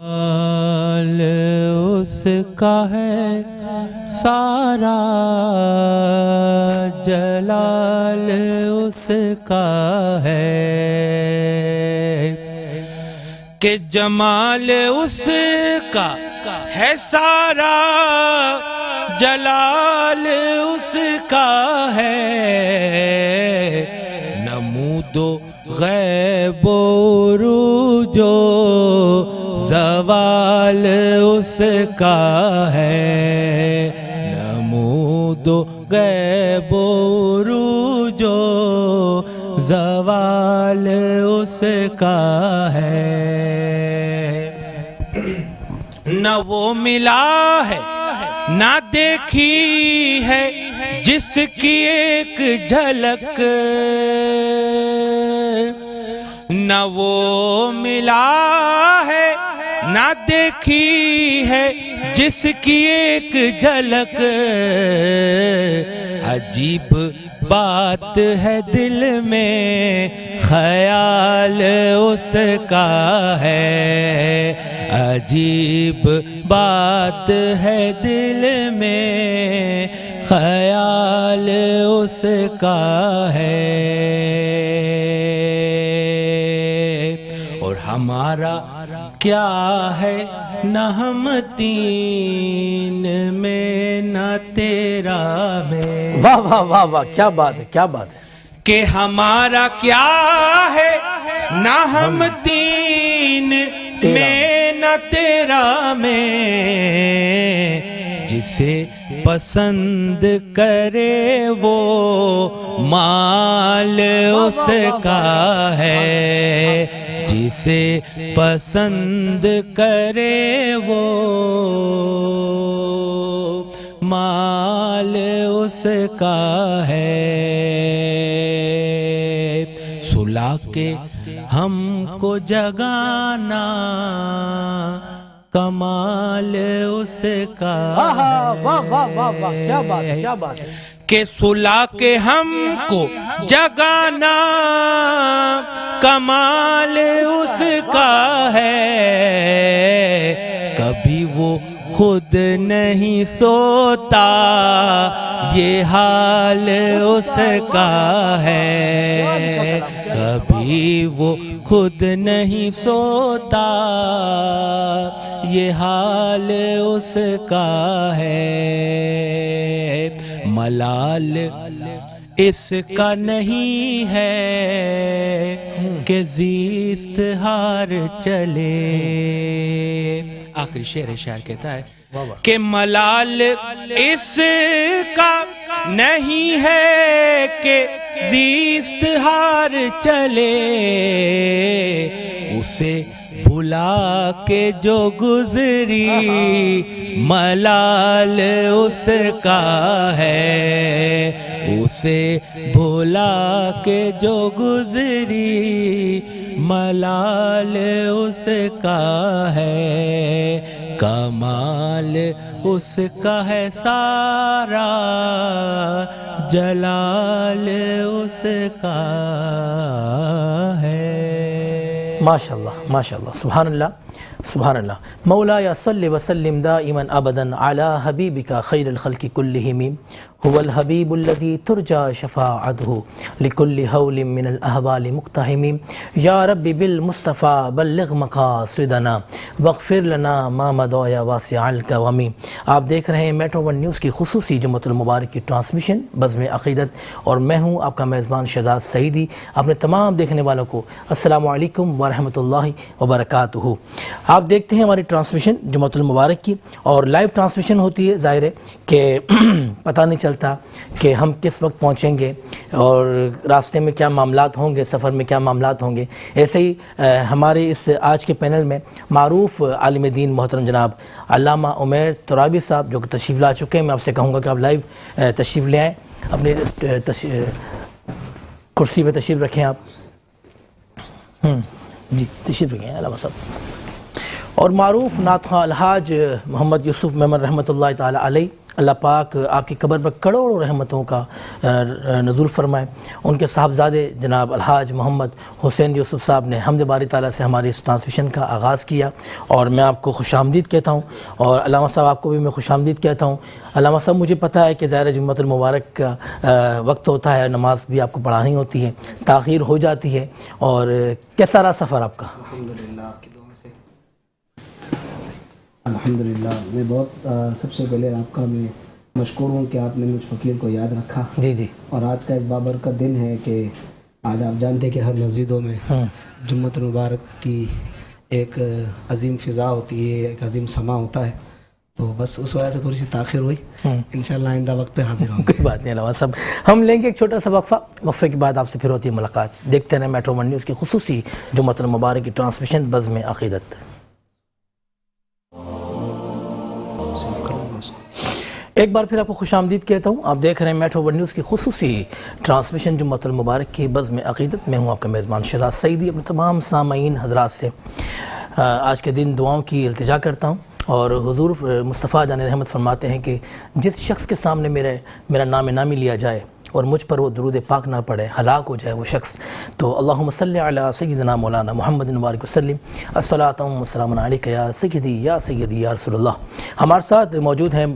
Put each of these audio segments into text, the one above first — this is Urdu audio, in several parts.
جلال اس کا ہے سارا، جلال اس کا ہے کہ جمال اس کا ہے سارا، جلال اس کا ہے نمود و غیب و عروج و زوال اس کا ہے، نمود و غیب و عروج و زوال اس کا ہے۔ نہ وہ ملا ہے نہ دیکھی ہے جس کی ایک جھلک، نہ وہ ملا ہے نہ دیکھی ہے جس کی ایک جھلک، عجیب بات ہے دل میں خیال اس کا ہے، عجیب بات ہے دل میں خیال اس کا ہے۔ اور ہمارا کیا ہے نہ ہم تین میں نہ تیرا میں، واہ واہ واہ واہ، کیا بات ہے، کیا بات ہے کہ ہمارا کیا ہے نہ ہم تین میں نہ تیرا میں، جسے پسند کرے وہ مال اس کا ہے، جسے پسند کرے وہ مال اس کا ہے۔ سلا کے ہم کو جگانا کمال اس کا ہے، واہ واہ واہ واہ، کیا بات ہے، کیا بات ہے کہ سلا کے ہم کو جگانا کمال اس کا ہے، کبھی وہ خود نہیں سوتا یہ حال اس کا ہے، کبھی وہ خود نہیں سوتا یہ حال اس کا ہے۔ ملال اس کا نہیں ہے کہ زیست ہار چلے، آخری شعر شاعر کہتا ہے کہ ملال اس کا نہیں ہے کہ زیست ہار چلے، اسے بھلا کے جو گزری ملال اس کا ہے، اسے بھلا کے جو گزری ملال اس کا ہے، کمال اس کا ہے سارا، جلال اس کا ہے۔ ماشاءاللہ ماشاءاللہ، سبحان اللہ سبحان اللہ۔ مولا یا صلی وسلم دائما ابدا علی حبیبک خیر الخلق کلہم، هو الحبیب الذی ترجى شفاعته لكل حول من الاحوال مقتحم، یا رب بالمصطفى بلغ مقاصدنا واغفر لنا ما مضى یا واسع الکرم۔ آپ دیکھ رہے ہیں میٹرو ون نیوز کی خصوصی جمعۃ المبارک کی ٹرانسمیشن بزم عقیدت، اور میں ہوں آپ کا میزبان شہزاد سعیدی۔ اپنے تمام دیکھنے والوں کو السلام علیکم ورحمۃ اللہ وبرکاتہ۔ آپ دیکھتے ہیں ہماری ٹرانسمیشن جمعۃ المبارک کی، اور لائیو ٹرانسمیشن ہوتی ہے، ظاہر ہے کہ پتہ نہیں چلتا کہ ہم کس وقت پہنچیں گے اور راستے میں کیا معاملات ہوں گے، سفر میں کیا معاملات ہوں گے۔ ایسے ہی ہمارے اس آج کے پینل میں معروف عالم دین محترم جناب علامہ عمیر ترابی صاحب جو کہ تشریف لا چکے ہیں، میں آپ سے کہوں گا کہ آپ لائیو تشریف لے آئیں، اپنی کرسی پہ تشریف رکھیں آپ، جی تشریف رکھیں علامہ صاحب۔ اور معروف نعت خواں الحاج محمد یوسف میمن رحمۃ اللہ تعالی علیہ اللہ پاک آپ کی قبر پر کروڑوں رحمتوں کا نزول فرمائے۔ ان کے صاحبزادے جناب الحاج محمد حسین یوسف صاحب نے حمد باری تعالیٰ سے ہماری اس ٹرانسمیشن کا آغاز کیا، اور میں آپ کو خوش آمدید کہتا ہوں، اور علامہ صاحب آپ کو بھی میں خوش آمدید کہتا ہوں۔ علامہ صاحب مجھے پتہ ہے کہ ظاہر جمعۃ المبارک کا وقت ہوتا ہے، نماز بھی آپ کو پڑھانی ہوتی ہے، تاخیر ہو جاتی ہے، اور کیسا رہا سفر آپ کا؟ الحمدللہ آپ کی دعا سے الحمدللہ میں بہت سب سے پہلے آپ کا میں مشکور ہوں کہ آپ نے مجھ فقیر کو یاد رکھا، جی جی، اور آج کا اس بابرکت دن ہے کہ آج آپ جانتے ہیں کہ ہر مسجدوں میں جمعۃ المبارک کی ایک عظیم فضا ہوتی ہے، ایک عظیم سما ہوتا ہے، تو بس اس وجہ سے تھوڑی سی تاخیر ہوئی۔ انشاءاللہ آئندہ وقت پہ حاضر ہوں۔ کوئی بات نہیں علامہ صاحب، ہم لیں گے ایک چھوٹا سا وقفہ، وقفے کے بعد آپ سے پھر ہوتی ہے ملاقات۔ دیکھتے رہیں میٹرو ون نیوز کی خصوصی جمعۃ المبارک کی ٹرانسمیشن بزم عقیدت۔ ایک بار پھر آپ کو خوش آمدید کہتا ہوں، آپ دیکھ رہے ہیں میٹرو ون نیوز کی خصوصی ٹرانسمیشن جمعۃ المبارک کی بزم عقیدت۔ میں ہوں آپ کا میزبان شہزاد سعیدی، اپنے تمام سامعین حضرات سے آج کے دن دعاؤں کی التجا کرتا ہوں، اور حضور مصطفیٰ جان رحمت فرماتے ہیں کہ جس شخص کے سامنے میرا نام نامی لیا جائے اور مجھ پر وہ درود پاک نہ پڑھے، ہلاک ہو جائے وہ شخص، تو اللہم صلی علی سیدنا مولانا محمد وبارک وسلم، الصلاۃ والسلام علیک یا سیدی یا رسول اللہ۔ ہمارے ساتھ موجود ہیں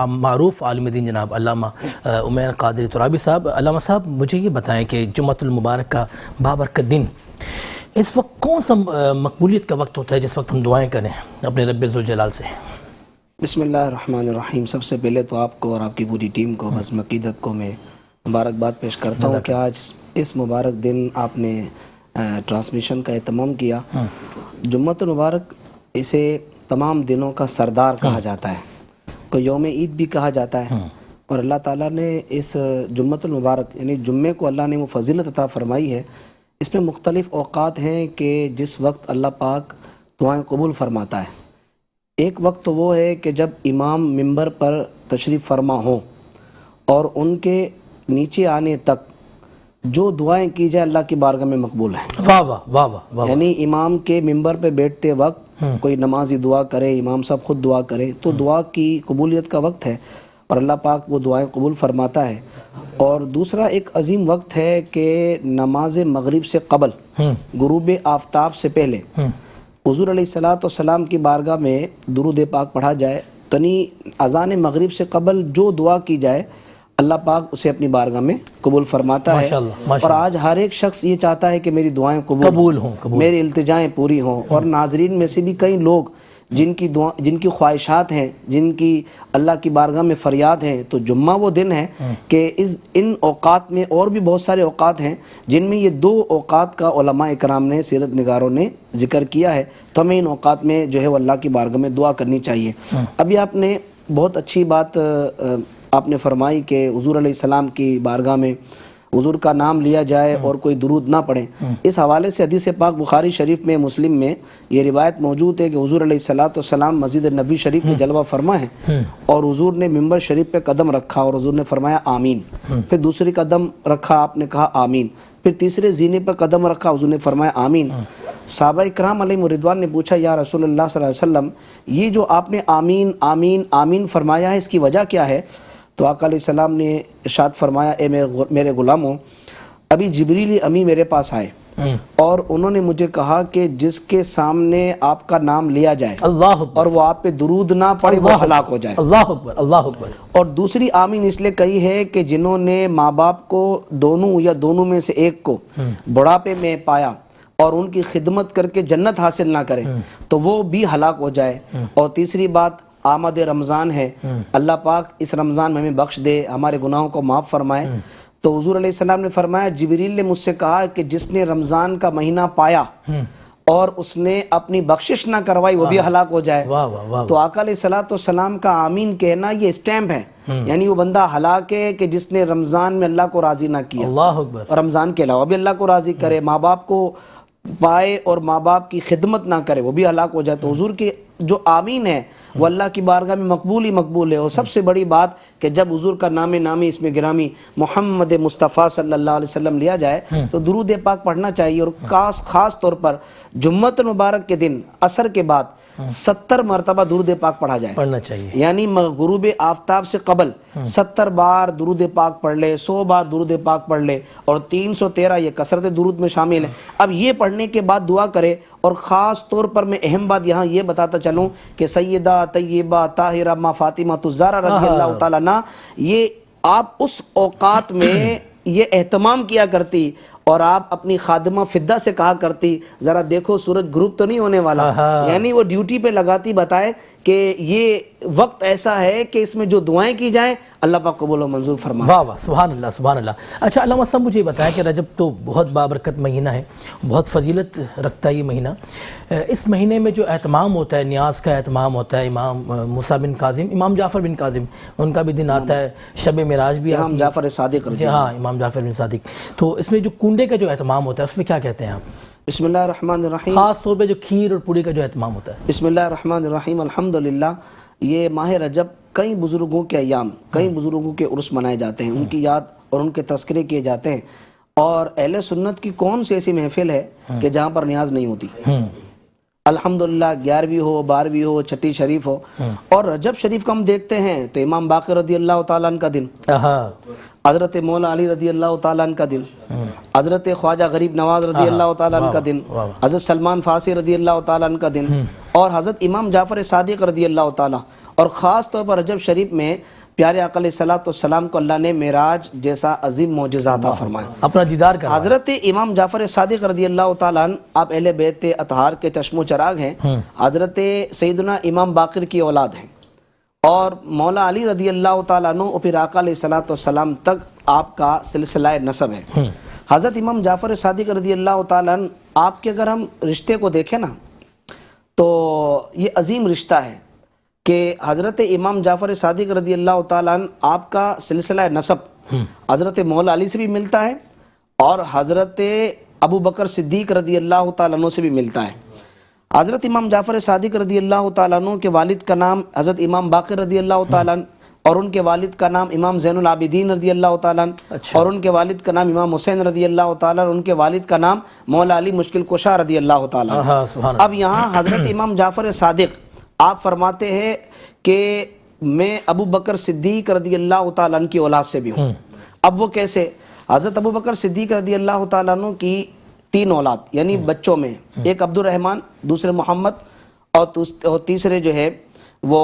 معروف عالم دین جناب علامہ عمیر قادری ترابی صاحب۔ علامہ صاحب مجھے یہ بتائیں کہ جمعۃ المبارک کا بابرکت دن اس وقت کون سا مقبولیت کا وقت ہوتا ہے جس وقت ہم دعائیں کریں اپنے رب ذوالجلال سے؟ بسم اللہ الرحمن الرحیم۔ سب سے پہلے تو آپ کو اور آپ کی پوری ٹیم کو بزم عقیدت کو میں مبارکباد پیش کرتا ہوں کہ آج اس مبارک دن آپ نے ٹرانسمیشن کا اہتمام کیا۔ جمعۃ المبارک اسے تمام دنوں کا سردار کہا جاتا ہے، کو یوم عید بھی کہا جاتا ہے، اور اللہ تعالیٰ نے اس جمعۃ المبارک یعنی جمعے کو اللہ نے وہ فضیلت عطا فرمائی ہے۔ اس میں مختلف اوقات ہیں کہ جس وقت اللہ پاک دعائیں قبول فرماتا ہے۔ ایک وقت تو وہ ہے کہ جب امام منبر پر تشریف فرما ہوں اور ان کے نیچے آنے تک جو دعائیں کی جائے اللہ کی بارگاہ میں مقبول ہیں۔ واہ واہ واہ واہ واہ۔ یعنی امام کے منبر پہ بیٹھتے وقت کوئی نمازی دعا کرے، امام صاحب خود دعا کرے، تو دعا کی قبولیت کا وقت ہے اور اللہ پاک وہ دعائیں قبول فرماتا ہے۔ اور دوسرا ایک عظیم وقت ہے کہ نماز مغرب سے قبل، غروب آفتاب سے پہلے حضور علیہ الصلوۃ والسلام کی بارگاہ میں درود پاک پڑھا جائے، یعنی اذان مغرب سے قبل جو دعا کی جائے اللہ پاک اسے اپنی بارگاہ میں قبول فرماتا ہے۔ اور آج ہر ایک شخص یہ چاہتا ہے کہ میری دعائیں قبول ہوں، میری التجائیں پوری ہوں، اور ناظرین میں سے بھی کئی لوگ جن کی خواہشات ہیں، جن کی اللہ کی بارگاہ میں فریاد ہیں، تو جمعہ وہ دن ہے کہ ان اوقات میں اور بھی بہت سارے اوقات ہیں جن میں یہ دو اوقات کا علماء اکرام نے، سیرت نگاروں نے ذکر کیا ہے، تو ہمیں ان اوقات میں جو ہے وہ اللہ کی بارگاہ میں دعا کرنی چاہیے۔ ابھی آپ نے بہت اچھی بات آپ نے فرمائی کہ حضور علیہ السلام کی بارگاہ میں حضور کا نام لیا جائے اور کوئی درود نہ پڑھیں۔ اس حوالے سے حدیث پاک بخاری شریف میں، مسلم میں یہ روایت موجود ہے کہ حضور علیہ الصلوۃ والسلام مسجد نبوی شریف میں جلوہ فرما ہے، اور حضور نے منبر شریف پہ قدم رکھا اور حضور نے فرمایا آمین، پھر دوسری قدم رکھا آپ نے کہا آمین، پھر تیسرے زینے پہ قدم رکھا حضور نے فرمایا آمین۔ صحابہ کرام علیہ رضوان نے پوچھا یا رسول اللہ صلی اللہ علیہ وسلم، یہ جو آپ نے آمین آمین آمین فرمایا ہے اس کی وجہ کیا ہے؟ تو آقا علیہ السلام نے ارشاد فرمایا اے میرے غلاموں، ابھی جبریل امی میرے پاس آئے اور انہوں نے مجھے کہا کہ جس کے سامنے آپ کا نام لیا جائے اللہ اکبر، اور وہ آپ پہ درود نہ پڑھے وہ ہلاک ہو جائے۔ اللہ اکبر اللہ اکبر۔ اور دوسری آمین اس لیے کہی ہے کہ جنہوں نے ماں باپ کو دونوں یا دونوں میں سے ایک کو بڑھاپے میں پایا اور ان کی خدمت کر کے جنت حاصل نہ کرے تو وہ بھی ہلاک ہو جائے۔ اور تیسری بات آمد رمضان ہے، اللہ پاک اس رمضان میں ہمیں بخش دے، ہمارے گناہوں کو معاف فرمائے۔ تو حضور علیہ السلام نے فرمایا جبریل نے مجھ سے کہا کہ جس نے رمضان کا مہینہ پایا اور اس نے اپنی بخشش نہ کروائی وہ بھی ہلاک ہو جائے۔ تو آقا علیہ الصلوۃ والسلام کا آمین کہنا یہ اسٹیمپ ہے، یعنی وہ بندہ ہلاک ہے کہ جس نے رمضان میں اللہ کو راضی نہ کیا، اللہ اکبر، اور رمضان کے علاوہ بھی اللہ کو راضی کرے، ماں باپ کو پائے اور ماں باپ کی خدمت نہ کرے وہ بھی ہلاک ہو جائے۔ تو حضور کی جو آمین ہے وہ اللہ کی بارگاہ میں مقبول ہی مقبول ہے۔ اور سب سے بڑی بات کہ جب حضور کا نام نامی اس میں گرامی محمد مصطفیٰ صلی اللہ علیہ وسلم لیا جائے تو درود پاک پڑھنا چاہیے، اور خاص طور پر جمعۃ المبارک کے دن عصر کے بعد 70 مرتبہ درود پاک پڑھا جائے، پڑھنا چاہیے، یعنی غروب آفتاب سے قبل 70 بار درود پاک پڑھ لے، 100 بار درود پاک پڑھ لے، اور 313 یہ کثرت درود میں شامل ہے۔ اب یہ پڑھنے کے بعد دعا کرے، اور خاص طور پر میں اہم بات یہاں یہ بتاتا چلوں کہ سیدہ طیبہ طاہرہ ماں فاطمہ الزہرا رضی اللہ تعالیٰ عنہ، یہ آپ اس اوقات میں یہ اہتمام کیا کرتی، اور آپ اپنی خادمہ فدہ سے کہا کرتی ذرا دیکھو سورج غروب تو نہیں ہونے والا، یعنی وہ ڈیوٹی پہ لگاتی بتائے کہ یہ وقت ایسا ہے کہ اس میں جو دعائیں کی جائیں اللہ پاک قبول و منظور فرمائے۔ واہ واہ، سبحان اللہ سبحان اللہ۔ اچھا علامہ صاحب مجھے بتایا کہ رجب تو بہت بابرکت مہینہ ہے، بہت فضیلت رکھتا ہے یہ مہینہ، اس مہینے میں جو اہتمام ہوتا ہے، نیاز کا اہتمام ہوتا ہے، امام موسیٰ بن کاظم، امام جعفر بن کاظم ان کا بھی دن آتا ہے، شب معراج بھی آتی ہے، امام جعفر صادق رضی ہاں امام جعفر بن صادق، تو اس میں جو کنڈے کا جو اہتمام ہوتا ہے اس میں کیا کہتے ہیں آپ؟ بسم اللہ الرحمن الرحیم، خاص طور پہ جو کھیر اور پوڑی کا جو اہتمام ہوتا ہے۔ بسم اللہ الرحمن الرحیم، الحمدللہ۔ یہ ماہ رجب کئی بزرگوں کے ایام، کئی بزرگوں کے عرس منائے جاتے ہیں، ان کی یاد اور ان کے تذکرے کیے جاتے ہیں، اور اہل سنت کی کون سی ایسی محفل ہے کہ جہاں پر نیاز نہیں ہوتی؟ الحمدللہ 11ویں ہو، 12ویں ہو، چھٹی شریف ہو، اور رجب شریف کو ہم دیکھتے ہیں تو امام باقر رضی اللہ تعالیٰ عنہ کا دن، حضرت مولا علی رضی اللہ تعالیٰ عنہ کا دن، حضرت خواجہ غریب نواز رضی اللہ تعالیٰ عنہ کا دن، حضرت سلمان فارسی رضی اللہ تعالیٰ عنہ کا دن، اور حضرت امام جعفر صادق رضی اللہ تعالیٰ، اور خاص طور پر رجب شریف میں پیارے آقا علیہ السلام کو اللہ نے معراج جیسا عظیم معجزہ عطا فرمایا، اپنا دیدار کروایا۔ حضرت امام جعفر صادق رضی اللہ تعالیٰ عنہ آپ اہل بیت اطہار کے چشم و چراغ ہیں، حضرت سیدنا امام باقر کی اولاد ہیں، اور مولا علی رضی اللہ تعالیٰ عنہ اور پھر آقا علیہ السلام تک آپ کا سلسلہ نسب ہے۔ حضرت امام جعفر صادق رضی اللہ تعالیٰ عنہ آپ کے اگر ہم رشتے کو دیکھیں نا تو یہ عظیم رشتہ ہے کہ حضرت امام جعفر صادق رضی اللہ تعالیٰ عنہ آپ کا سلسلہ نسب حضرت مولا علی سے بھی ملتا ہے، اور حضرت ابو بکر صدیق رضی اللہ تعالیٰ عنہ سے بھی ملتا ہے۔ حضرت امام جعفر صادق رضی اللہ تعالیٰ عنہ کے والد کا نام حضرت امام باقر رضی اللہ تعالیٰ عنہ، اور ان کے والد کا نام امام زین العابدین رضی اللہ تعالیٰ عنہ، اور ان کے والد کا نام امام حسین رضی اللہ تعالیٰ عنہ، اور ان کے والد کا نام مولا علی مشکل کشا رضی اللہ تعالیٰ عنہ۔ اب یہاں حضرت امام جعفر صادق آپ فرماتے ہیں کہ میں ابو بکر صدیق رضی اللہ تعالیٰ عنہ کی اولاد سے بھی ہوں۔ اب وہ کیسے؟ حضرت ابو بکر صدیق رضی اللہ تعالیٰ عنہ کی 3 اولاد یعنی بچوں میں، ایک عبد الرحمن، دوسرے محمد، اور تیسرے جو ہے وہ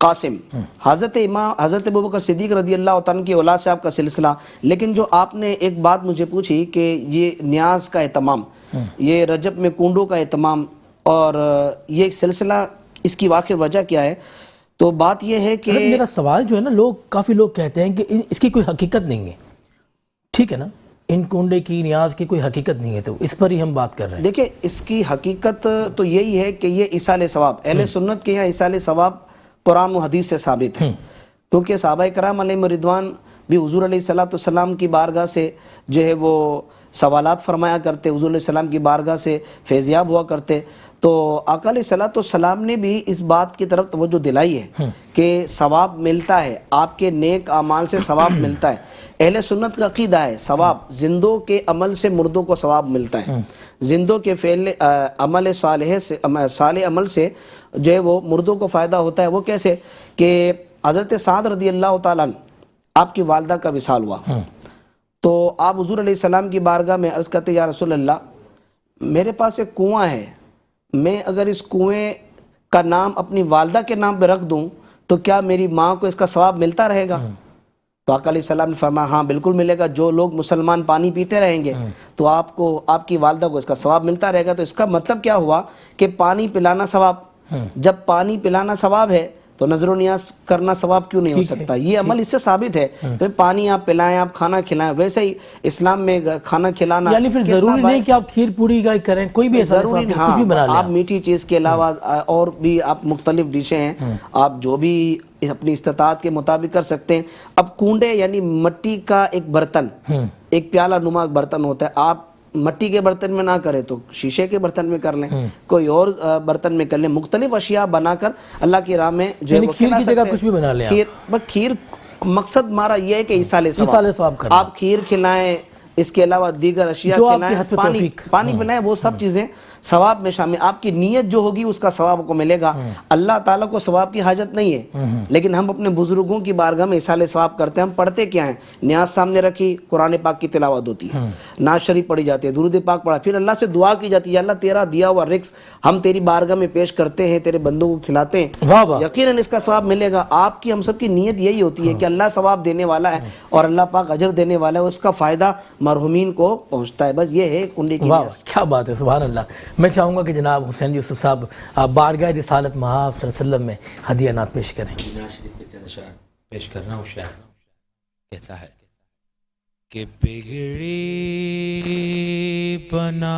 قاسم۔ حضرت ابو بکر صدیق رضی اللہ تعالیٰ عنہ کی اولاد سے آپ کا سلسلہ، لیکن جو آپ نے ایک بات مجھے پوچھی کہ یہ نیاز کا اہتمام، یہ رجب میں کنڈوں کا اہتمام اور یہ سلسلہ، اس کی واقع وجہ کیا ہے؟ تو بات یہ ہے کہ میرا سوال جو ہے نا، کافی لوگ کہتے ہیں کہ اس کی کوئی حقیقت نہیں ہے، ٹھیک ہے نا، ان کنڈے کی نیاز کی کوئی حقیقت نہیں ہے، تو اس پر ہی ہم بات کر رہے ہیں۔ دیکھیں اس کی حقیقت تو یہی ہے کہ یہ ایصال ثواب، اہل سنت کے یہاں ایصال ثواب قرآن و حدیث سے ثابت ہے، کیونکہ صحابہ کرام علیہم رضوان بھی حضور علیہ السلام کی بارگاہ سے جو ہے وہ سوالات فرمایا کرتے، حضور علیہ السلام کی بارگاہ سے فیضیاب ہوا کرتے، تو آقا علیہ السلام نے بھی اس بات کی طرف توجہ دلائی ہے کہ ثواب ملتا ہے، آپ کے نیک اعمال سے ثواب ملتا ہے۔ اہل سنت کا عقیدہ ہے ثواب زندوں کے عمل سے مردوں کو ثواب ملتا ہے، زندوں کے فعل عمل صالح عمل سے جو ہے وہ مردوں کو فائدہ ہوتا ہے۔ وہ کیسے؟ کہ حضرت سعد رضی اللہ تعالیٰ عنہ آپ کی والدہ کا وصال ہوا، تو آپ حضور علیہ السلام کی بارگاہ میں عرض کرتے یا رسول اللہ میرے پاس ایک کنواں ہے، میں اگر اس کنویں کا نام اپنی والدہ کے نام پہ رکھ دوں تو کیا میری ماں کو اس کا ثواب ملتا رہے گا؟ تو آقا علیہ السلام نے فرمایا ہاں بالکل ملے گا، جو لوگ مسلمان پانی پیتے رہیں گے تو آپ کو، آپ کی والدہ کو اس کا ثواب ملتا رہے گا۔ تو اس کا مطلب کیا ہوا کہ پانی پلانا ثواب، جب پانی پلانا ثواب ہے تو نظر و نیاز کرنا ثواب کیوں نہیں ہو سکتا؟ یہ عمل اس سے ثابت ہے کہ پانی آپ پلائیں، آپ کھانا کھلائیں، ویسے ہی اسلام میں کھانا کھلانا، یعنی پھر ضروری نہیں کہ آپ کھیر پوڑی کا کریں، کوئی بھی ایسا ضروری کچھ بھی بنا لیں، آپ میٹھی چیز کے علاوہ اور بھی آپ مختلف ڈشیں ہیں، آپ جو بھی اپنی استطاعت کے مطابق کر سکتے ہیں۔ اب کنڈے یعنی مٹی کا ایک برتن، ایک پیالہ نما برتن ہوتا ہے، آپ مٹی کے برتن میں نہ کریں تو شیشے کے برتن میں کر لیں، کوئی اور برتن میں کر لیں، مختلف اشیاء بنا کر اللہ کی راہ میں جو ہے وہ کھیر کی جگہ کچھ بھی بنا لیں۔ کھیر مقصد ہمارا یہ ہے کہ ایصال ثواب کریں، آپ کھیر کھلائیں، اس کے علاوہ دیگر اشیاء کھلائیں، پانی پلائیں، وہ سب چیزیں ثواب میں شامل. آپ کی نیت جو ہوگی اس کا ثواب کو ملے گا. اللہ تعالیٰ کو ثواب کی حاجت نہیں ہے, لیکن ہم اپنے بزرگوں کی بارگاہ میں ایصال ثواب کرتے ہیں. ہم پڑھتے کیا ہیں؟ نیاز سامنے رکھی, قرآن پاک کی تلاوت ہوتی ہے, نعت شریف پڑھی جاتی ہے, درود پاک پڑھا, پھر اللہ سے دعا کی جاتی ہے, اللہ تیرا دیا ہوا رزق ہم تیری بارگاہ میں پیش کرتے ہیں, تیرے بندوں کو کھلاتے ہیں, یقیناً اس کا ثواب ملے گا. آپ کی ہم سب کی نیت یہی ہوتی ہے کہ اللہ ثواب دینے والا ہے اور اللہ پاک اجر دینے والا ہے, اس کا فائدہ مرحومین کو پہنچتا ہے. بس یہ ہے کنڈی کی نیاز. کیا بات ہے, سبحان اللہ. میں چاہوں گا کہ جناب حسین یوسف صاحب آپ بارگاہ رسالت مآب صلی اللہ علیہ وسلم میں ہدیہ نعت پیش کریں. نعت شریف کے چند اشعار پیش کرنا ہوں. شاعر کہتا ہے کہ بگڑی بنانا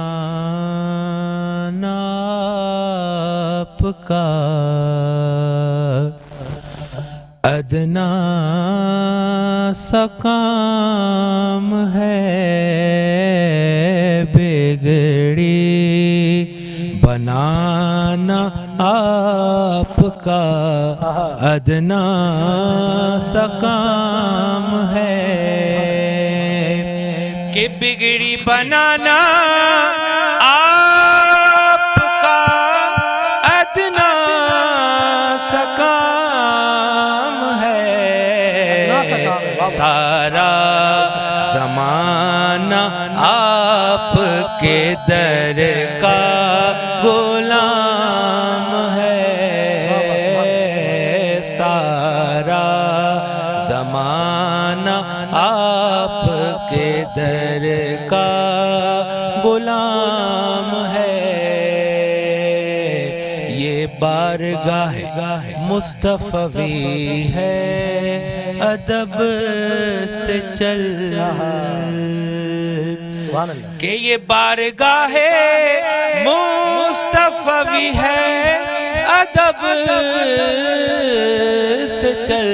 آپ کا ادنا سا کام ہے, بگڑی بنانا آپ کا ادنا سا کام ہے, کہ بگڑی بنانا آپ کا ادنا سا کام ہے, سارا زمانہ آپ کے در کا غلام ہے, سارا زمانہ آپ کے در کا غلام ہے. یہ بارگاہ مصطفی ہے, ادب سے چل کہ یہ بارگاہ مصطفی ہے, ادب سے چل.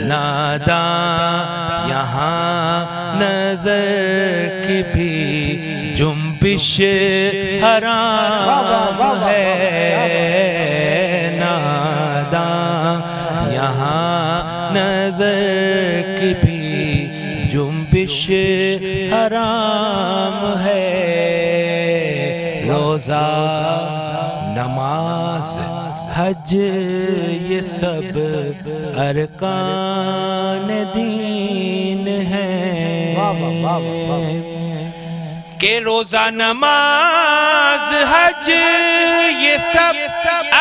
ناداں یہاں نظر کی بھی جنبش حرام ہے, ناداں یہاں نظر کی بھی جنبش حرام ہے. روزہ نماز حج یہ سب ارکان دین ہیں, کہ روزہ نماز حج یہ سب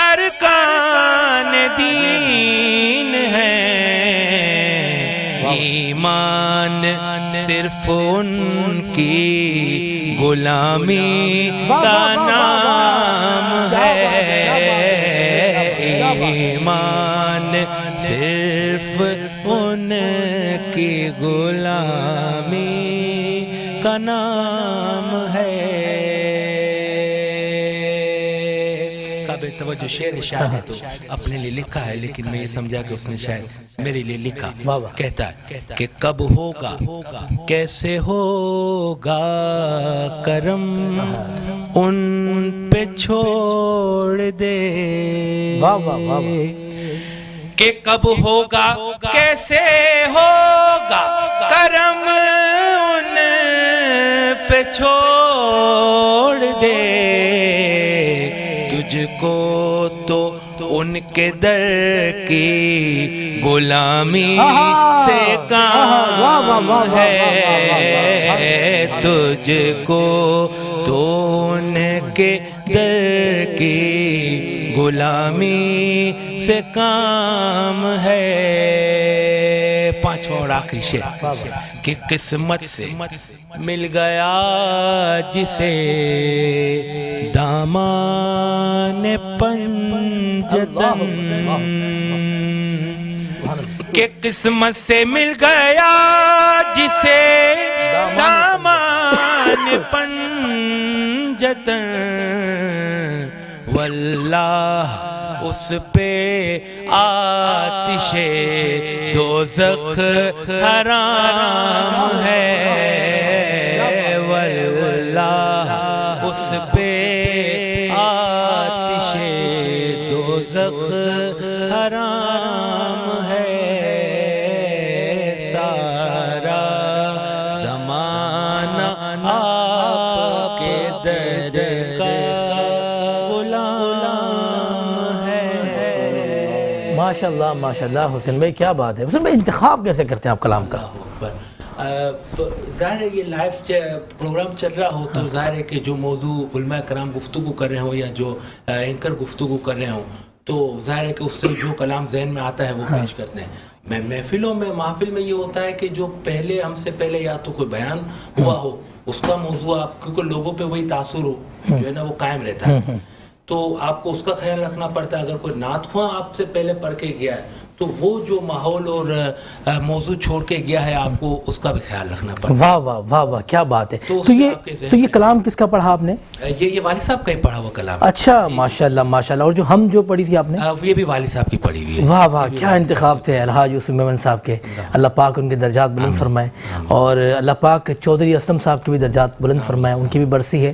ارکان دین ہیں. ایمان صرف ان کی غلامی کا نام ہے, ایمان صرف ان کی غلامی کا نام ہے. قابل توجہ شعر شاعر ہے تو اپنے لیے لکھا ہے, لیکن میں یہ سمجھا کہ اس نے شاید میرے لیے لکھا. کہتا ہے کہ کب ہوگا کیسے ہوگا کرم ان پہ چھوڑ دے, کہ کب ہوگا کیسے ہوگا کرم ان پہ چھوڑ دے, تجھ کو تو ان کے در کی غلامی سے کام ہے, تجھ کو تو ان کے در کی غلامی سے کام ہے. پانچواں اور آخری شعر کہ قسمت سے مل گیا جسے دامان پنجتن, کہ قسمت سے مل گیا جسے دامان پنجتن, واللہ اس پہ آتش دوزخ حرام ہے, واللہ اس پہ آتش دوزخ حرام ہے. سارا زمانہ آپ کے در ماشاءاللہ ماشاءاللہ حسین بھائی کیا بات ہے. حسین بھائی انتخاب کیسے کرتے ہیں آپ کلام کا؟ ظاہر ہے یہ لائیو پروگرام چل رہا ہو تو ظاہر ہے کہ جو موضوع علماء کرام گفتگو کر رہے ہوں یا جو اینکر گفتگو کر رہے ہوں تو ظاہر ہے کہ اس سے جو کلام ذہن میں آتا ہے وہ پیش کرتے ہیں. محفلوں میں محفل میں یہ ہوتا ہے کہ جو پہلے ہم سے پہلے یا تو کوئی بیان ہوا ہو اس کا موضوع آپ کیونکہ لوگوں پہ وہی تاثر ہو جو ہے نا وہ قائم رہتا ہے تو آپ کو اس کا خیال رکھنا پڑتا ہے. اگر کوئی نعت خواں آپ سے پہلے پڑھ کے گیا ہے تو وہ جو ماحول اور موضوع چھوڑ کے گیا ہے آپ کو اس کا بھی خیال رکھنا پڑتا ہے. واہ واہ واہ واہ کیا بات ہے. تو یہ کلام کس کا پڑھا آپ نے؟ یہ والد صاحب کا ہی پڑھا ہوا کلام. اچھا ماشاءاللہ ماشاءاللہ. اور جو ہم جو پڑھی تھی آپ نے یہ بھی والد صاحب کی پڑھی ہوئی ہے. واہ واہ کیا انتخاب تھے الحاج یوسف میمن صاحب کے. اللہ پاک ان کے درجات بلند فرمائے اور اللہ پاک چودھری اسلم صاحب کے بھی درجات بلند فرمائے. ان کی بھی برسی ہے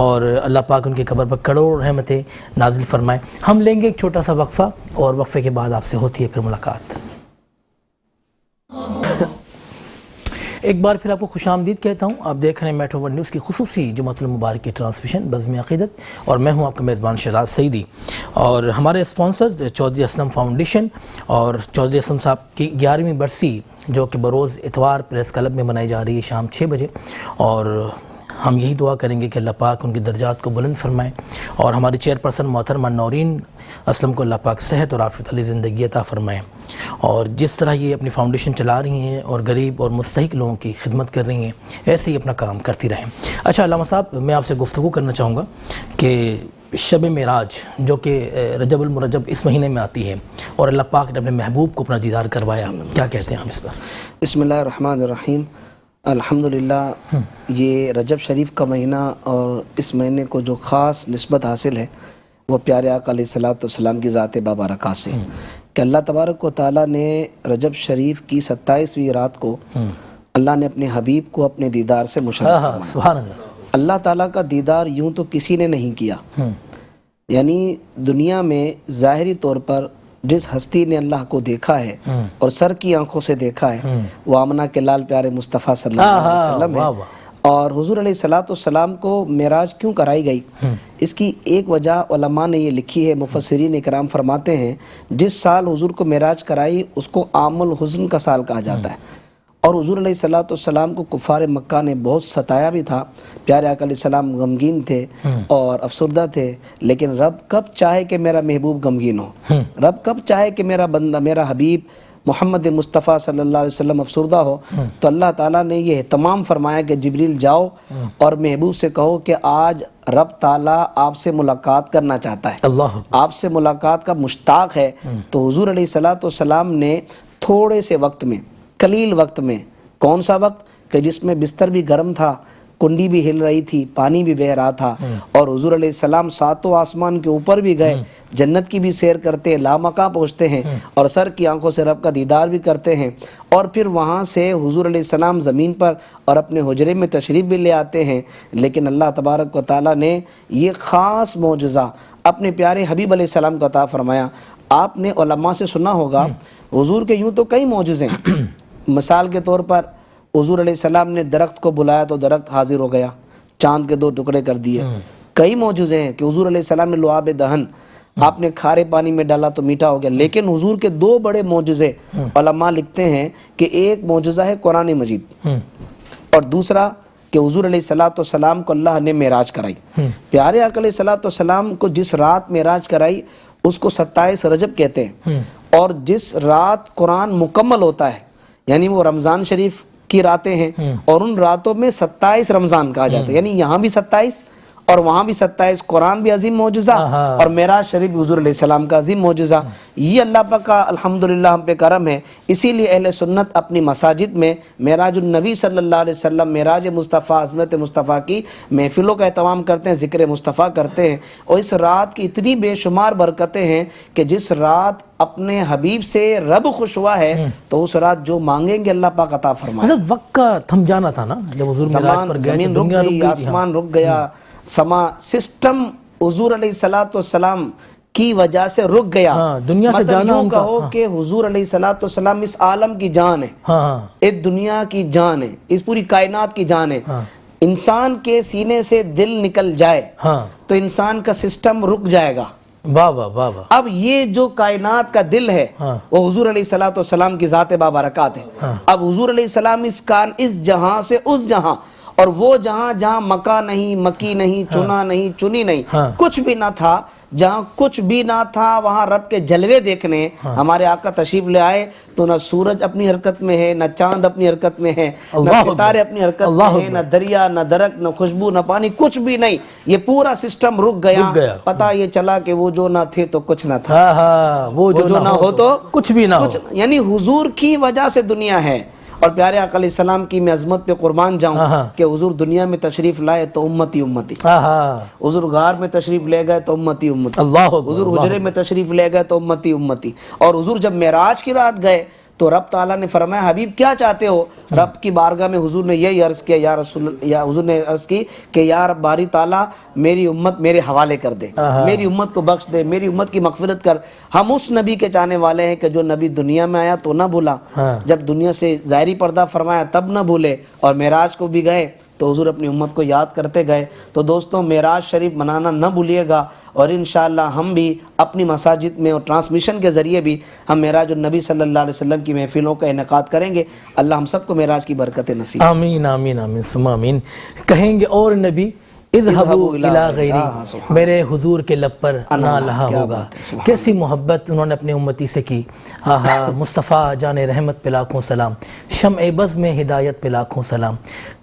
اور اللہ پاک ان کے قبر پر کروڑ رحمتیں نازل فرمائے. ہم لیں گے ایک چھوٹا سا وقفہ اور وقفے کے بعد آپ سے ہوتی ہے پھر ملاقات. ایک بار پھر آپ کو خوش آمدید کہتا ہوں. آپ دیکھ رہے ہیں میٹرو ون نیوز کی خصوصی جمعۃ المبارک کی ٹرانسمیشن بزم عقیدت اور میں ہوں آپ کا میزبان شہزاد سعیدی. اور ہمارے اسپانسرز چودھری اسلم فاؤنڈیشن اور چودھری اسلم صاحب کی 11ویں برسی جو کہ بروز اتوار پریس کلب میں منائی جا رہی ہے شام 6 بجے. اور ہم یہی دعا کریں گے کہ اللہ پاک ان کی درجات کو بلند فرمائے اور ہماری چیئرپرسن محترمہ نورین اسلم کو اللہ پاک صحت اور عافیت علی زندگی عطا فرمائے. اور جس طرح یہ اپنی فاؤنڈیشن چلا رہی ہیں اور غریب اور مستحق لوگوں کی خدمت کر رہی ہیں ایسے ہی اپنا کام کرتی رہیں. اچھا علامہ صاحب میں آپ سے گفتگو کرنا چاہوں گا کہ شب معراج جو کہ رجب المرجب اس مہینے میں آتی ہے اور اللہ پاک نے اپنے محبوب کو اپنا دیدار کروایا, کیا کہتے ہیں آپ اس پر؟ بسم اللہ الرحمن الرحیم. الحمدللہ یہ رجب شریف کا مہینہ اور اس مہینے کو جو خاص نسبت حاصل ہے وہ پیارے آقا علیہ الصلوۃ والسلام کی ذات بابرکہ سے کہ اللہ تبارک و تعالیٰ نے رجب شریف کی 27ویں رات کو اللہ نے اپنے حبیب کو اپنے دیدار سے مشرف فرمایا. سبحان اللہ. اللہ تعالیٰ کا دیدار یوں تو کسی نے نہیں کیا. یعنی دنیا میں ظاہری طور پر جس ہستی نے اللہ کو دیکھا ہے اور سر کی آنکھوں سے دیکھا ہے وہ آمنہ کے لال پیارے مصطفیٰ صلی اللہ علیہ وسلم ہے. اور حضور علیہ الصلوۃ والسلام کو معراج کیوں کرائی گئی اس کی ایک وجہ علماء نے یہ لکھی ہے. مفسرین اکرام فرماتے ہیں جس سال حضور کو معراج کرائی اس کو عام الحزن کا سال کہا جاتا ہے. اور حضور علیہ الصلوۃ والسلام کو کفار مکہ نے بہت ستایا بھی تھا. پیارے آقا علیہ السلام غمگین تھے اور افسردہ تھے, لیکن رب کب چاہے کہ میرا محبوب غمگین ہو, رب کب چاہے کہ میرا بندہ میرا حبیب محمد مصطفیٰ صلی اللہ علیہ وسلم افسردہ ہو تو اللہ تعالیٰ نے یہ اہتمام فرمایا کہ جبریل جاؤ اور محبوب سے کہو کہ آج رب تعالیٰ آپ سے ملاقات کرنا چاہتا ہے, آپ سے ملاقات کا مشتاق ہے. تو حضور علیہ الصلوۃ والسلام نے تھوڑے سے وقت میں, قلیل وقت میں, کون سا وقت کہ جس میں بستر بھی گرم تھا, کنڈی بھی ہل رہی تھی, پانی بھی بہہ رہا تھا, اور حضور علیہ السلام 7 آسمان کے اوپر بھی گئے, جنت کی بھی سیر کرتے ہیں, لامکاں پہنچتے ہیں اور سر کی آنکھوں سے رب کا دیدار بھی کرتے ہیں, اور پھر وہاں سے حضور علیہ السلام زمین پر اور اپنے حجرے میں تشریف بھی لے آتے ہیں. لیکن اللہ تبارک و تعالیٰ نے یہ خاص معجزہ اپنے پیارے حبیب علیہ السلام کو عطا فرمایا. آپ نے علماء سے سنا ہوگا حضور کے یوں تو کئی معجزے ہیں. مثال کے طور پر حضور علیہ السلام نے درخت کو بلایا تو درخت حاضر ہو گیا, چاند کے 2 ٹکڑے کر دیے. کئی معجزے ہیں کہ حضور علیہ السلام نے لعاب دہن, آپ نے کھارے پانی میں ڈالا تو میٹھا ہو گیا. لیکن حضور کے 2 بڑے معجزے علماء لکھتے ہیں کہ ایک معجزہ ہے قرآن مجید اور دوسرا کہ حضور علیہ الصلوۃ والسلام کو اللہ نے معراج کرائی. پیارے آقا علیہ الصلوۃ والسلام کو جس رات معراج کرائی اس کو 27 رجب کہتے ہیں, اور جس رات قرآن مکمل ہوتا ہے یعنی وہ رمضان شریف کی راتیں ہیں, اور ان راتوں میں 27 رمضان کہا جاتا ہے. یعنی یہاں بھی 27 اور وہاں بھی 27. قرآن بھی عظیم معجزہ اور معراج شریف حضور علیہ السلام کا عظیم معجزہ. یہ اللہ پاک کا الحمدللہ ہم پہ کرم ہے. اسی لیے اہل سنت اپنی مساجد میں معراج النبی صلی اللہ علیہ وسلم, معراج مصطفیٰ, عظمت مصطفیٰ کی محفلوں کا اہتمام کرتے ہیں, ذکر مصطفیٰ کرتے ہیں. اور اس رات کی اتنی بے شمار برکتیں ہیں کہ جس رات اپنے حبیب سے رب خوش ہوا ہے تو اس رات جو مانگیں گے اللہ پاک عطا فرمائے. حضرت وقت کا تھم جانا تھا نا جب حضور معراج پر گئے, زمین رک گئی, آسمان رک گیا, سما سسٹم حضور علیہ الصلوۃ والسلام کی وجہ سے رک گیا. دنیا سے جانا ان کا کہو کہ حضور علیہ الصلوۃ والسلام اس عالم کی جان ہے, اس دنیا کی جان ہے, اس پوری کائنات کی جان ہے. انسان کے سینے سے دل نکل جائے تو انسان کا سسٹم رک جائے گا, واہ واہ واہ واہ. اب یہ جو کائنات کا دل ہے وہ حضور علیہ الصلوۃ والسلام کی ذات بابرکات ہے. اب حضور علیہ السلام اس جہاں سے اس جہاں، اور وہ جہاں جہاں مکہ نہیں، مکی نہیں، چنا نہیں، چنی نہیں، کچھ بھی نہ تھا، جہاں کچھ بھی نہ تھا وہاں رب کے جلوے دیکھنے ہمارے آقا تشریف لے آئے. تو نہ سورج اپنی حرکت میں ہے، نہ چاند اپنی حرکت میں ہے، نہ ستارے اپنی حرکت میں ہیں، نہ دریا، نہ درخت، نہ خوشبو، نہ پانی، کچھ بھی نہیں. یہ پورا سسٹم رک گیا. پتہ یہ چلا کہ وہ جو نہ تھے تو کچھ نہ تھا، وہ جو نہ ہو تو کچھ بھی نہ ہو. یعنی حضور کی وجہ سے دنیا ہے. اور پیارے آقا علیہ السلام کی میں عظمت پہ قربان جاؤں کہ حضور دنیا میں تشریف لائے تو امتی امتی، حضور غار میں تشریف لے گئے تو امتی امتی، حضور حجرے میں تشریف لے گئے تو امتی امتی. اور حضور جب معراج کی رات گئے تو رب تعالیٰ نے فرمایا حبیب کیا چاہتے ہو؟ رب کی بارگاہ میں حضور نے یہی عرض کیا، یا رسول، یا حضور نے عرض کی کہ یا رب باری تعالیٰ میری امت میرے حوالے کر دے، میری امت کو بخش دے، میری امت کی مغفرت کر. ہم اس نبی کے چاہنے والے ہیں کہ جو نبی دنیا میں آیا تو نہ بھولا، جب دنیا سے ظاہری پردہ فرمایا تب نہ بھولے، اور معراج کو بھی گئے تو حضور اپنی امت کو یاد کرتے گئے. تو دوستوں معراج شریف منانا نہ بھولیے گا، اور انشاءاللہ ہم بھی اپنی مساجد میں اور ٹرانسمیشن کے ذریعے بھی ہم معراج النبی صلی اللہ علیہ وسلم کی محفلوں کا انعقاد کریں گے. اللہ ہم سب کو معراج کی برکتیں نصیب. آمین آمین آمین ثم آمین. کہیں گے اور نبی اذهبوا الی غیری، میرے حضور کے لب پر نہ لہا ہوگا. کیسی محبت انہوں نے اپنے امتی سے کی. مصطفیٰ جان رحمت پہ لاکھوں سلام، شمع بز میں ہدایت پہ لاکھوں سلام.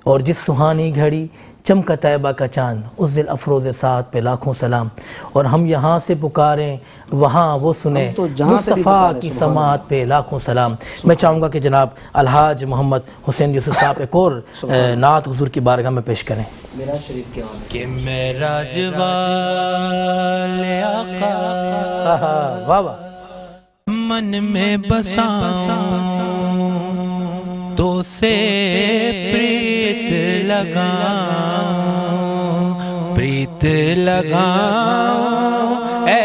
اور جس سہانی گھڑی چمکا طیبہ کا چاند، اس دل افروز سعد پہ لاکھوں سلام. اور ہم یہاں سے پکاریں وہاں وہ سنیں، مصطفیٰ کی سماعت پہ لاکھوں سلام. میں چاہوں گا کہ جناب الحاج محمد حسین یوسف صاحب ایک اور نعت حضور کی بارگاہ میں پیش کریں. معراج شریف کے حوالے کہ معراج والے آقا واہ واہ، من میں بساؤں تو سے پریت لگاؤں، پریت لگاؤں اے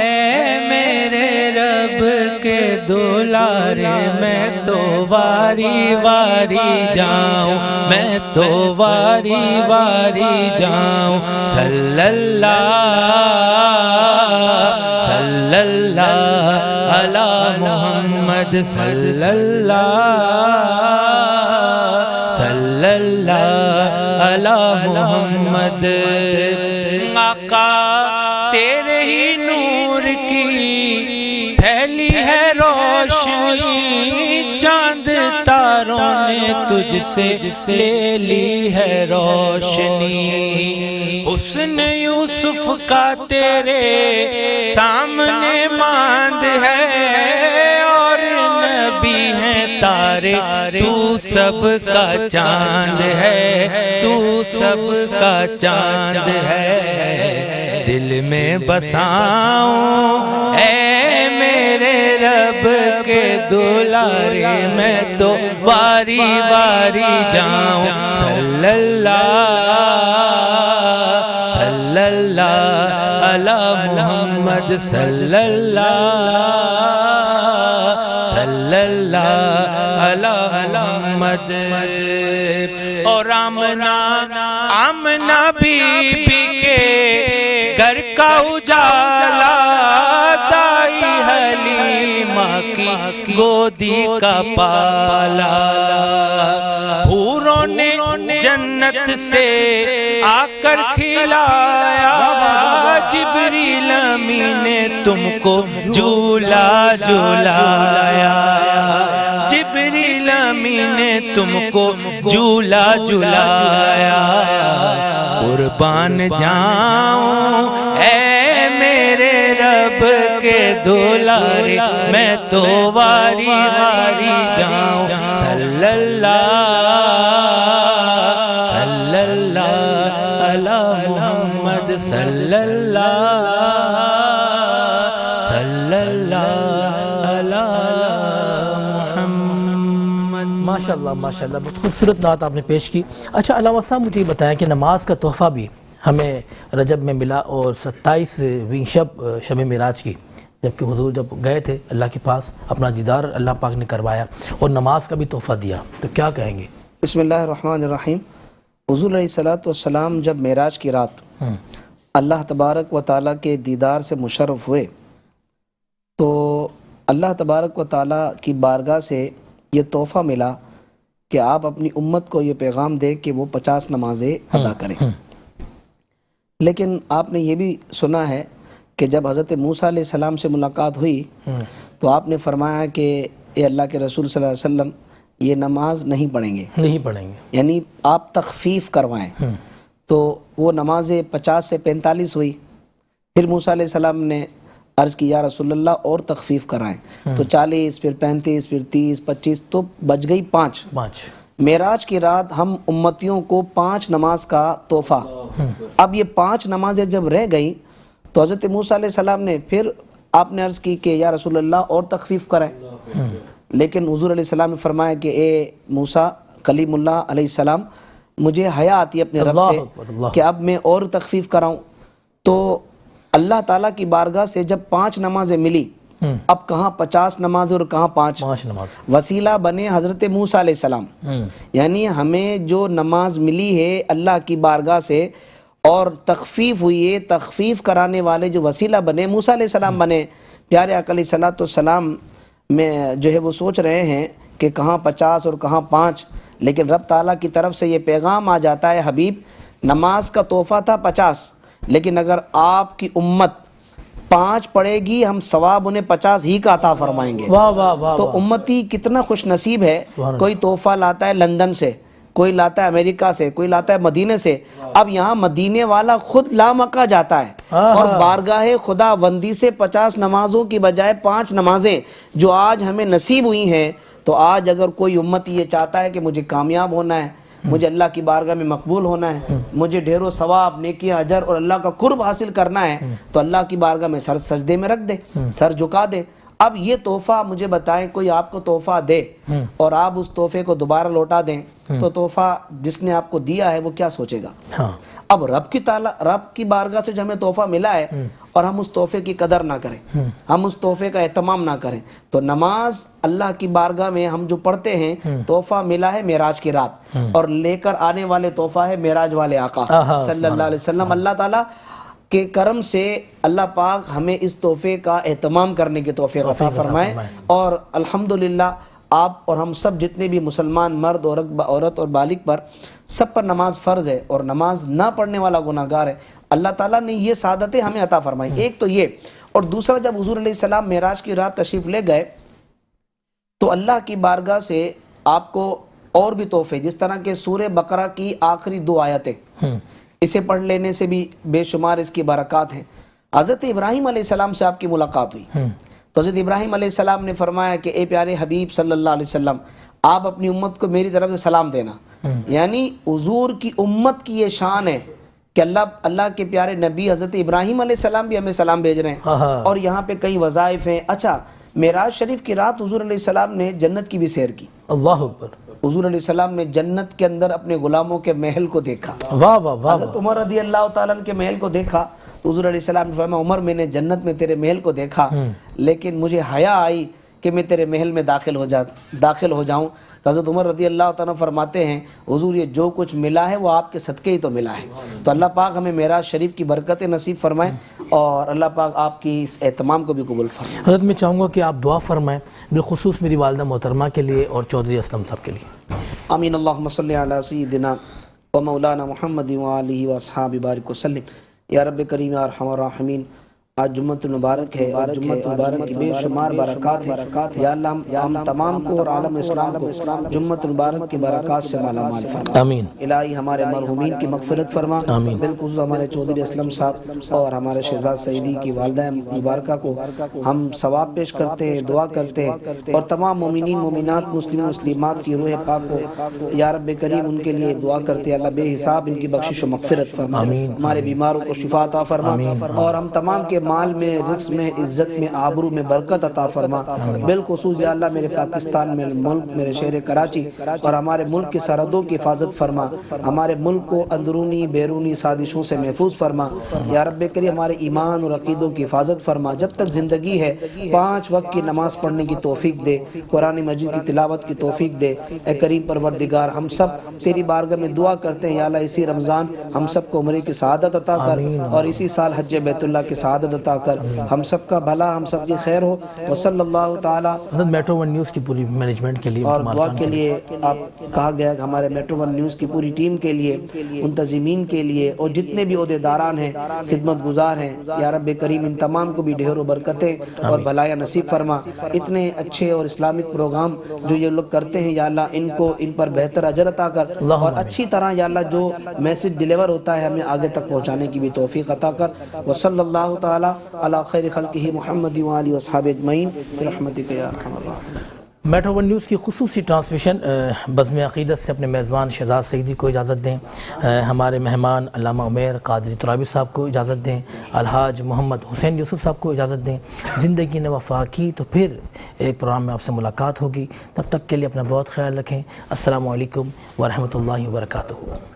میرے رب کے دلارے. میں تو واری واری جاؤں، میں تو واری واری جاؤں. صلی اللہ علی محمد، صلی اللہ علی محمد. آقا تیرے ہی نور کی پھیلی ہے روشنی، چاند تاروں نے تجھ سے لے لی ہے روشنی. حسن یوسف کا تیرے سامنے ماند ہے، اور نبی ہیں تارے، تو سب کا چاند ہے، تو سب کا چاند ہے. دل میں بساؤں اے میرے رب کے دلارے، میں تو واری واری جاؤں. صلی اللہ علی محمد، صلی اللہ علی محمد. اور آمنہ بی بی کے گھر کا اجالا، دائی حلیمہ کی گودی کا پالا. حوروں نے جنت سے آ کر کھلایا، جبریل امین نے تم کو جھولا جھولایا. جبریل امین نے تم کو جھولا جھولایا. قربان جاؤں اے میرے رب کے دلارے، میں تو واری واری جاؤں. صلی اللہ علی محمد، صلی اللہ علی محمد. ماشاءاللہ ماشاءاللہ، بہت خوبصورت نعت آپ نے پیش کی. اچھا علامہ صاحب مجھے یہ بتائیں کہ نماز کا تحفہ بھی ہمیں رجب میں ملا، اور 27ویں شب معراج کی، جبکہ حضور جب گئے تھے اللہ کے پاس، اپنا دیدار اللہ پاک نے کروایا اور نماز کا بھی تحفہ دیا، تو کیا کہیں گے؟ بسم اللہ الرحمن الرحیم. حضور علیہ الصلوۃ والسلام جب معراج کی رات اللہ تبارک و تعالیٰ کے دیدار سے مشرف ہوئے تو اللہ تبارک و تعالیٰ کی بارگاہ سے یہ تحفہ ملا کہ آپ اپنی امت کو یہ پیغام دیں کہ وہ 50 نمازیں ادا کریں. لیکن آپ نے یہ بھی سنا ہے کہ جب حضرت موسیٰ علیہ السلام سے ملاقات ہوئی تو آپ نے فرمایا کہ اے اللہ کے رسول صلی اللہ علیہ وسلم یہ نماز نہیں پڑھیں گے یعنی آپ تخفیف کروائیں. تو وہ نمازیں 50 سے 45 ہوئی. پھر موسیٰ علیہ السلام نے عرض کی یا رسول اللہ اور تخفیف کرائیں. تو 40 پھر 35 پھر 30 25 تو بچ گئی 5. معراج کی رات ہم امتیوں کو 5 نماز کا تحفہ. اب یہ 5 نمازیں جب رہ گئیں تو حضرت موسیٰ علیہ السلام نے پھر آپ نے عرض کی کہ یا رسول اللہ اور تخفیف کرائیں. لیکن حضور علیہ السلام نے فرمایا کہ اے موسیٰ کلیم اللہ علیہ السلام مجھے حیا آتی ہے اپنے رب سے کہ اب میں اور تخفیف کراؤں. تو اللہ تعالیٰ کی بارگاہ سے جب 5 نمازیں ملی اب کہاں 50 نمازیں اور کہاں 5 نمازیں. وسیلہ بنے حضرت موسیٰ علیہ السلام. یعنی ہمیں جو نماز ملی ہے اللہ کی بارگاہ سے اور تخفیف ہوئی ہے, تخفیف کرانے والے جو وسیلہ بنے موسیٰ علیہ السلام بنے. پیارے آقا علیہ الصلوۃ والسلام میں جو ہے وہ سوچ رہے ہیں کہ کہاں 50 اور کہاں 5, لیکن رب تعالیٰ کی طرف سے یہ پیغام آ جاتا ہے حبیب نماز کا تحفہ تھا 50, لیکن اگر آپ کی امت 5 پڑھے گی ہم ثواب انہیں 50 ہی کا عطا فرمائیں گے. تو امتی کتنا خوش نصیب ہے. کوئی تحفہ لاتا ہے لندن سے, کوئی لاتا ہے امریکہ سے, کوئی لاتا ہے مدینے سے. اب یہاں مدینے والا خود لامکہ جاتا ہے اور بارگاہ خدا بندی سے 50 نمازوں کی بجائے 5 نمازیں جو آج ہمیں نصیب ہوئی ہیں. تو آج اگر کوئی امتی یہ چاہتا ہے کہ مجھے کامیاب ہونا ہے, مجھے اللہ کی بارگاہ میں مقبول ہونا ہے, مجھے ڈھیروں ثواب نیکی اجر اور اللہ کا قرب حاصل کرنا ہے, تو اللہ کی بارگاہ میں سر سجدے میں رکھ دے, سر جھکا دے. اب یہ تحفہ مجھے بتائیں کوئی آپ کو تحفہ دے اور آپ اس تحفے کو دوبارہ لوٹا دیں تو تحفہ جس نے آپ کو دیا ہے وہ کیا سوچے گا. اب رب کی بارگاہ سے جو ہمیں تحفہ ملا ہے اور ہم اس تحفے کی قدر نہ کریں, ہم اس تحفے کا اہتمام نہ کریں. تو نماز اللہ کی بارگاہ میں ہم جو پڑھتے ہیں تحفہ ملا ہے معراج کی رات, اور لے کر آنے والے تحفہ ہے معراج والے آقا صلی اللہ علیہ وسلم. اللہ تعالیٰ کے کرم سے اللہ پاک ہمیں اس تحفے کا اہتمام کرنے کی توفیق عطا فرمائے. اور الحمدللہ آپ اور ہم سب جتنے بھی مسلمان مرد عورت اور بالغ پر سب پر نماز فرض ہے اور نماز نہ پڑھنے والا گناہگار ہے. اللہ تعالیٰ نے یہ سعادتیں ہمیں عطا فرمائی. ایک تو یہ, اور دوسرا جب حضور علیہ السلام معراج کی رات تشریف لے گئے تو اللہ کی بارگاہ سے آپ کو اور بھی تحفے, جس طرح کہ سورہ بقرہ کی آخری 2 آیتیں اسے پڑھ لینے سے بھی بے شمار اس کی برکات ہیں. حضرت ابراہیم علیہ السلام سے آپ کی ملاقات ہوئی تو حضرت ابراہیم علیہ السلام نے فرمایا کہ اے پیارے حبیب صلی اللہ علیہ وسلم آپ اپنی امت کو میری طرف سے سلام دینا. یعنی حضور کی امت کی یہ شان ہے کہ اللہ کے پیارے نبی حضرت ابراہیم علیہ السلام بھی ہمیں سلام بھیج رہے ہیں, اور یہاں پہ کئی وظائف ہیں. اچھا, معراج شریف کی رات حضور علیہ السلام نے جنت کی بھی سیر کی. اللہ اکبر. حضور علیہ السلام نے جنت کے اندر اپنے غلاموں کے محل کو دیکھا. حضرت عمر رضی اللہ تعالیٰ عنہ کے محل کو دیکھا تو حضور علیہ السلام نے فرمایا عمر میں نے جنت میں تیرے محل کو دیکھا لیکن مجھے حیا آئی کہ میں تیرے محل میں داخل ہو جاؤں. تو حضرت عمر رضی اللہ تعالیٰ فرماتے ہیں حضور یہ جو کچھ ملا ہے وہ آپ کے صدقے ہی تو ملا ہے. تو اللہ پاک ہمیں معراج شریف کی برکتیں نصیب فرمائے اور اللہ پاک آپ کی اس اہتمام کو بھی قبول فرمائے. حضرت میں چاہوں گا کہ آپ دعا فرمائیں بالخصوص میری والدہ محترمہ کے لیے اور چودھری اسلم صاحب کے لیے. آمین. اللہم صلی علی سیدنا و مولانا محمد و آلہ و اصحاب بارک وسلم. یا رب کریم یا ارحم الراحمین, آج جمعۃ المبارک ہے اور جمعۃ المبارک کی بے شمار برکات ہیں. یا اللہ ہم تمام کو اور عالم اسلام کو جمعۃ المبارک کی برکات سے مالا مال فرما. آمین. الہی ہمارے مرحومین کی مغفرت فرما. آمین. بالخصوص ہمارے چودھری اسلم صاحب اور ہمارے شہزاد سعیدی کی والدہ مبارکہ کو ہم ثواب پیش کرتے ہیں, دعا کرتے ہیں, اور تمام مومنین مومنات مسلم مسلمات کی روح پاک کو یا رب کریم ان کے لیے دعا کرتے ہیں اللہ بے حساب ان کی بخشش و مغفرت فرما. ہمارے بیماروں کو شفا عطا فرما اور ہم تمام کے مال میں, رزق میں, عزت میں, آبرو میں برکت عطا فرما. بالخصوص یا اللہ میرے پاکستان میں ملک, میرے شہر کراچی اور ہمارے ملک کی سرحدوں کی حفاظت فرما. ہمارے ملک کو اندرونی بیرونی سازشوں سے محفوظ فرما. یا رب کریم ہمارے ایمان اور عقیدوں کی حفاظت فرما. جب تک زندگی ہے 5 وقت کی نماز پڑھنے کی توفیق دے, قرآن مجید کی تلاوت کی توفیق دے. اے کریم پروردگار ہم سب تیری بارگاہ میں دعا کرتے ہیں یا اللہ اسی رمضان ہم سب کو عمرے کی سعادت عطا کر اور اسی سال حج بیت اللہ کی سعادت عطا کر, ہم سب کا بھلا, ہم سب کی خیر ہو. وصلی اللہ تعالی. حضرت میٹرو ون نیوز کی پوری مینجمنٹ کے لیے اور دعا کے لیے آپ کہا گیا کہ ہمارے میٹرو ون نیوز کی پوری ٹیم کے لیے, منتظمین کے لیے, اور جتنے بھی عہدیداران ہیں, خدمت گزار ہیں, یا رب کریم ان تمام کو بھی ڈھیر و برکتیں اور بھلائیاں نصیب فرما. اتنے اچھے اور اسلامک پروگرام جو یہ لوگ کرتے ہیں یا اللہ ان کو ان پر بہتر اجر عطا کر, اور اچھی طرح یا اللہ جو میسج ڈیلیور ہوتا ہے ہمیں آگے تک پہنچانے کی بھی توفیق عطا کر. وصلی اللہ تعالی علی خیر خلقہ محمد وآلہ واصحابہ اجمعین برحمتک یا ارحم الراحمین. میٹرو ون نیوز کی خصوصی ٹرانسمیشن بزم عقیدت سے اپنے میزبان شہزاد سعیدی کو اجازت دیں, ہمارے مہمان علامہ عمیر قادری ترابی صاحب کو اجازت دیں, الحاج محمد حسین یوسف صاحب کو اجازت دیں. زندگی نے وفا کی تو پھر ایک پروگرام میں آپ سے ملاقات ہوگی. تب تک کے لیے اپنا بہت خیال رکھیں. السلام علیکم ورحمۃ اللہ وبرکاتہ.